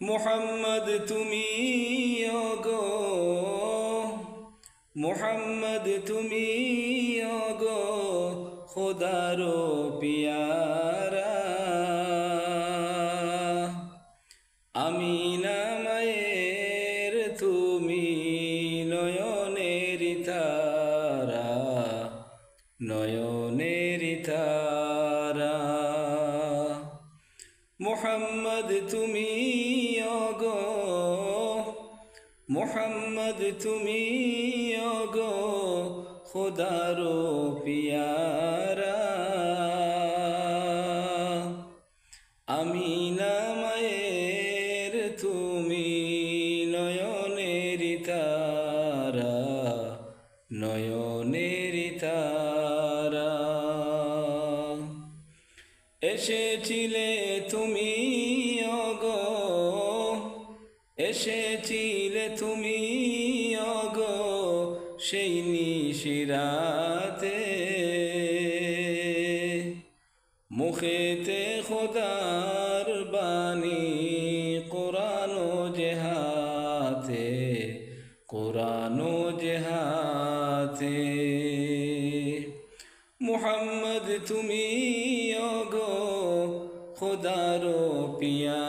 মুহাম্মদ তুমি ওগো, মুহাম্মদ তুমি ওগো খোদারো পিয়ারা। আমিনা মায়ের তুমি নয়নের তারা, নয়নের তারা। মুহাম্মদ তুমি ওগো, মুহাম্মদ তুমি ওগো খোদারো পিয়ারা। আমিনা মায়ের তুমি নয়নের তারা, নয়নের তারা। এসেছিলে তুমি ওগো, এসেছিলে তুমি ওগো সেই নিশিরাতে। মুখেতে খোদার বাণী কোরআন ও জেহাতে, কোরআন ও জেহাতে। মুহাম্মদ তুমি ওগো খোদারো পিয়া।